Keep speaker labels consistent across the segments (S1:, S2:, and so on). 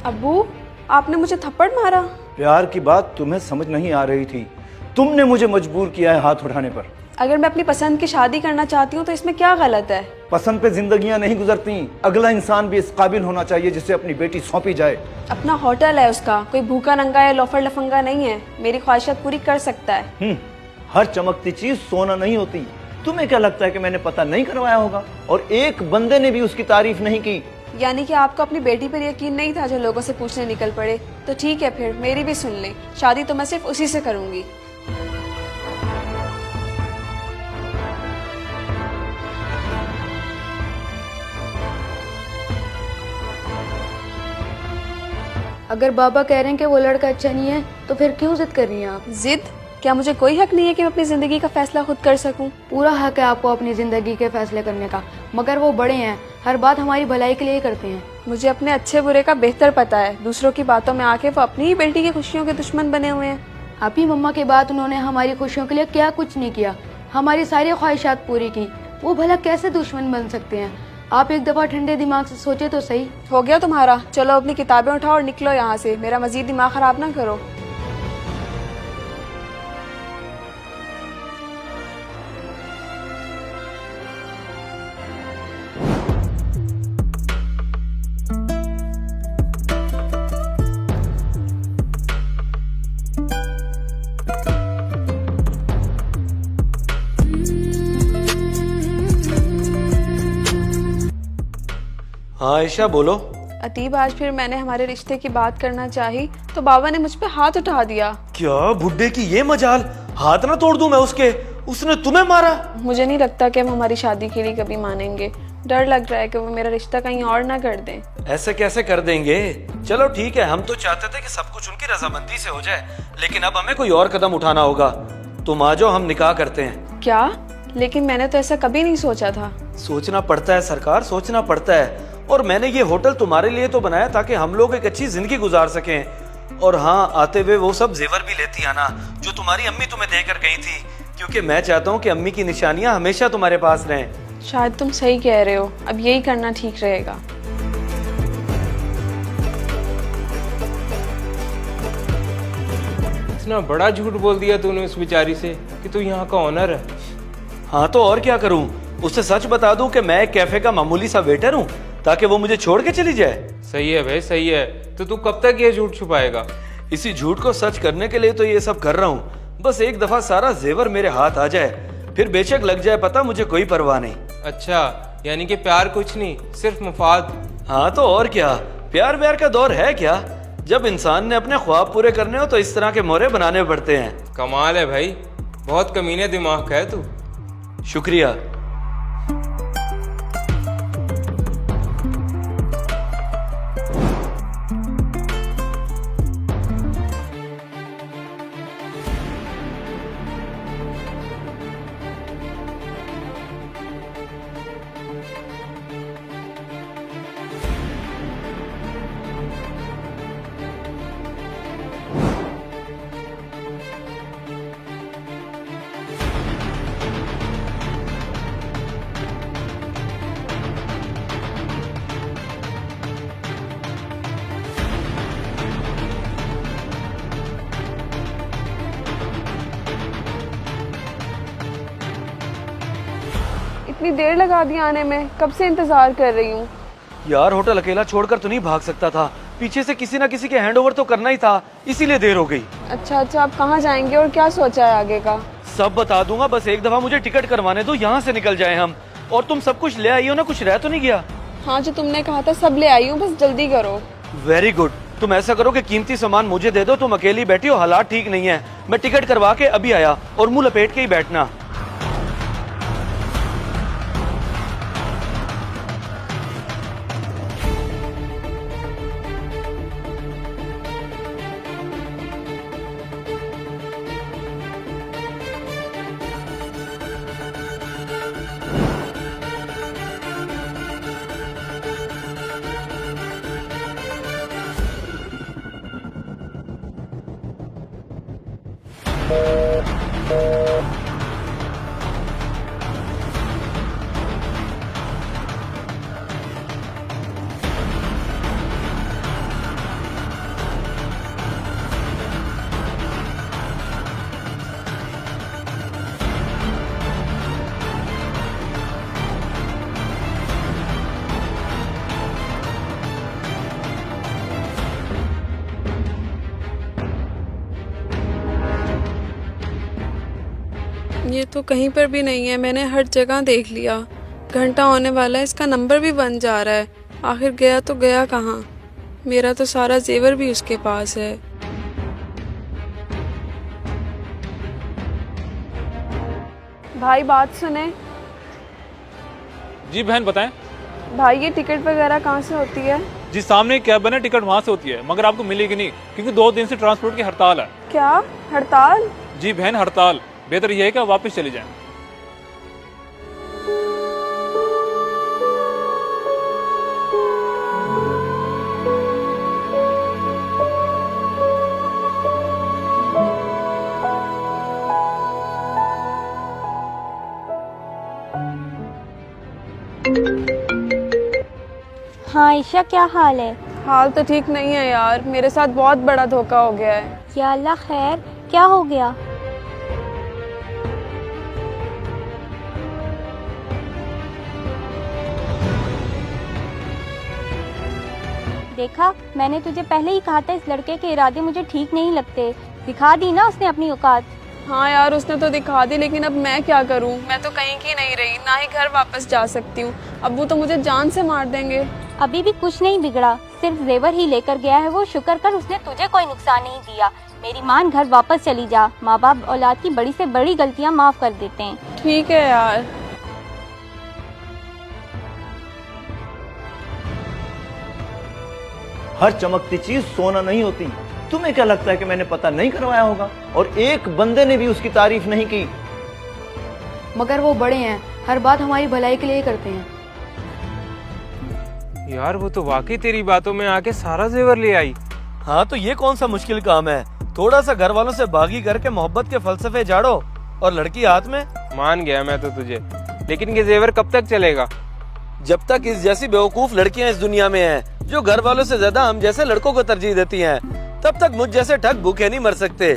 S1: अब्बू, आपने मुझे थप्पड़ मारा?
S2: प्यार की बात तुम्हें समझ नहीं आ रही थी, तुमने मुझे मजबूर किया है हाथ उठाने पर।
S1: अगर मैं अपनी पसंद की शादी करना चाहती हूँ तो इसमें क्या गलत है?
S2: पसंद पे जिंदगियां नहीं गुजरती, अगला इंसान भी इस काबिल होना चाहिए जिसे अपनी बेटी सौंपी जाए।
S1: अपना होटल है उसका, कोई भूखा नंगा या लोफर लफंगा नहीं है। मेरी ख्वाहिशात पूरी कर सकता है।
S2: हर चमकती चीज सोना नहीं होती। तुम्हें क्या लगता है कि मैंने पता नहीं करवाया होगा और एक बंदे ने भी उसकी तारीफ नहीं की?
S1: यानी कि आपको अपनी बेटी पर यकीन नहीं था जो लोगों से पूछने निकल पड़े। तो ठीक है, फिर मेरी भी सुन ले, शादी तो मैं सिर्फ उसी से करूंगी।
S3: अगर बाबा कह रहे हैं कि वो लड़का अच्छा नहीं है तो फिर क्यों जिद कर रही हैं आप?
S1: जिद? क्या मुझे कोई हक नहीं है कि मैं अपनी जिंदगी का फैसला खुद कर सकूं?
S3: पूरा हक है आपको अपनी जिंदगी के फैसले करने का, मगर वो बड़े हैं, हर बात हमारी भलाई के लिए ही करते हैं।
S1: मुझे अपने अच्छे बुरे का बेहतर पता है। दूसरों की बातों में आके वो अपनी ही बेटी की खुशियों के दुश्मन बने हुए हैं।
S3: आपकी मम्मा के बाद उन्होंने हमारी खुशियों के लिए क्या कुछ नहीं किया, हमारी सारी ख्वाहिशात पूरी की। वो भला कैसे दुश्मन बन सकते हैं? आप एक दफा ठंडे दिमाग से सोचे तो सही।
S1: हो गया तुम्हारा? चलो अपनी किताबें उठाओ और निकलो यहाँ से। मेरा मजीद दिमाग खराब ना करो।
S4: हाँ आयशा बोलो।
S1: अतीब, आज फिर मैंने हमारे रिश्ते की बात करना चाही तो बाबा ने मुझ पे हाथ उठा दिया।
S4: क्या बुड्ढे की ये मजाल, हाथ ना तोड़ दूं मैं उसके? उसने तुम्हें मारा?
S1: मुझे नहीं लगता कि हम हमारी शादी के लिए कभी मानेंगे। डर लग रहा है कि वो मेरा रिश्ता कहीं और ना कर दें।
S4: ऐसे कैसे कर देंगे? चलो ठीक है, हम तो चाहते थे कि सब कुछ उनकी रजामंदी से हो जाए, लेकिन अब हमें कोई और कदम उठाना होगा। तुम आ जाओ, हम निकाह करते हैं।
S1: क्या? लेकिन मैंने तो ऐसा कभी नहीं सोचा था।
S4: सोचना पड़ता है सरकार, सोचना पड़ता है। और मैंने ये होटल तुम्हारे लिए तो बनाया ताकि हम लोग एक अच्छी जिंदगी गुजार सकें। और हाँ, आते हुए वो सब जेवर भी लेती आना जो तुम्हारी अम्मी तुम्हें देकर गई थी, क्योंकि मैं चाहता हूँ कि अम्मी की निशानियां हमेशा तुम्हारे पास रहें।
S1: शायद तुम सही कह रहे हो, अब यही करना ठीक रहेगा।
S5: इतना बड़ा झूठ बोल दिया तूने उस बेचारी से कि तू यहाँ का ऑनर है।
S4: हाँ तो और क्या करूँ, उससे सच बता दूं कि मैं एक कैफे का मामूली सा वेटर हूँ ताकि वो मुझे छोड़ के चली जाए।
S5: सही है भाई, सही है। तो तू कब तक ये झूठ छुपाएगा?
S4: इसी झूठ को सच करने के लिए तो ये सब कर रहा हूँ। बस एक दफा सारा जेवर मेरे हाथ आ जाए, फिर बेशक लग जाए पता, मुझे कोई परवाह नहीं।
S5: अच्छा, यानी कि प्यार कुछ नहीं, सिर्फ मफाद।
S4: हाँ तो और क्या, प्यार व्यार का दौर है क्या? जब इंसान ने अपने ख्वाब पूरे करने हो तो इस तरह के मोहरे बनाने पड़ते हैं।
S5: कमाल है भाई, बहुत कमीने दिमाग का है तू।
S4: शुक्रिया।
S1: इतनी देर लगा दी आने में, कब से इंतजार कर रही हूँ।
S4: यार होटल अकेला छोड़कर तो नहीं भाग सकता था, पीछे से किसी ना किसी के हैंडओवर तो करना ही था, इसीलिए देर हो गई।
S1: अच्छा, आप कहाँ जाएंगे और क्या सोचा है आगे का?
S4: सब बता दूंगा, बस एक दफा मुझे टिकट करवाने दो, यहाँ से निकल जाए हम। और तुम सब कुछ ले आई हो ना, कुछ रह तो नहीं गया?
S1: हाँ, जो तुमने कहा था सब ले आई हूँ, बस जल्दी करो।
S4: Very good. तुम ऐसा करो कि कीमती सामान मुझे दे दो, तुम अकेली बैठी हो, हालात ठीक नहीं है। मैं टिकट करवा के अभी आया, और मुंह लपेट के ही बैठना।
S1: ये तो कहीं पर भी नहीं है, मैंने हर जगह देख लिया। घंटा होने वाला है, इसका नंबर भी बन जा रहा है। आखिर गया तो गया कहाँ? मेरा तो सारा जेवर भी उसके पास है। भाई बात सुने।
S6: जी बहन बताएं।
S1: भाई ये टिकट वगैरह कहाँ से होती है?
S6: जी सामने कैब है, टिकट वहाँ से होती है, मगर आपको मिलेगी नहीं क्योंकि 2 दिन से ट्रांसपोर्ट की हड़ताल है।
S1: क्या हड़ताल?
S6: जी बहन हड़ताल। बेहतर यह है कि आप वापस चले जाएं।
S7: हाँ ईशा, क्या हाल है?
S1: हाल तो ठीक नहीं है यार, मेरे साथ बहुत बड़ा धोखा हो गया है।
S7: या अल्लाह खैर, क्या हो गया? देखा, मैंने तुझे पहले ही कहा था इस लड़के के इरादे मुझे ठीक नहीं लगते। दिखा दी ना उसने अपनी औकात।
S1: हाँ यार उसने तो दिखा दी, लेकिन अब मैं क्या करूँ? मैं तो कहीं की नहीं रही, ना ही घर वापस जा सकती हूँ। अब्बू तो मुझे जान से मार देंगे।
S7: अभी भी कुछ नहीं बिगड़ा, सिर्फ जेवर ही लेकर गया है वो। शुक्र कर उसने तुझे कोई नुकसान नहीं दिया। मेरी मान, घर वापस चली जा। माँ बाप औलाद की बड़ी से बड़ी गलतियाँ माफ कर देते हैं।
S1: ठीक है यार।
S2: हर चमकती चीज सोना नहीं होती। तुम्हें क्या लगता है कि मैंने पता नहीं करवाया होगा? और एक बंदे ने भी उसकी तारीफ नहीं की।
S3: मगर वो बड़े हैं, हर बात हमारी भलाई के लिए ही करते हैं।
S5: यार वो तो वाकई तेरी बातों में आके सारा जेवर ले आई।
S4: हाँ तो ये कौन सा मुश्किल काम है? थोड़ा सा घर वालों से बागी करके मोहब्बत के फलसफे झाड़ो और लड़की हाथ में।
S5: मान गया मैं तो तुझे, लेकिन ये जेवर कब तक चलेगा?
S4: जब तक इस जैसी बेवकूफ लड़कियां इस दुनिया में हैं, जो घर वालों से ज्यादा हम जैसे लड़कों को तरजीह देती हैं, तब तक मुझ जैसे ठग भूखे नहीं मर सकते।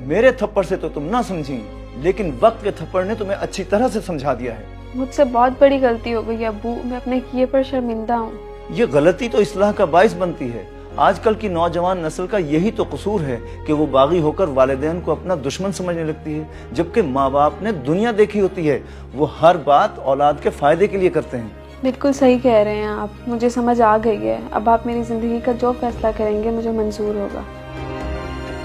S2: मेरे थप्पड़ से तो तुम ना समझी, लेकिन वक्त के थप्पड़ ने तुम्हें अच्छी तरह से समझा दिया है।
S1: मुझसे बहुत बड़ी गलती हो गई अब्बू, मैं अपने किए पर शर्मिंदा हूँ।
S2: ये गलती तो इस्लाह का बाइस बनती है। आजकल की नौजवान नस्ल का यही तो कसूर है कि वो बागी होकर वालिदैन को अपना दुश्मन समझने लगती है, जबकि माँ बाप ने दुनिया देखी होती है। वो हर बात औलाद के फायदे के लिए करते हैं।
S1: बिल्कुल सही कह रहे हैं आप, मुझे समझ आ गई है। अब आप मेरी जिंदगी का जो फैसला करेंगे मुझे मंजूर होगा।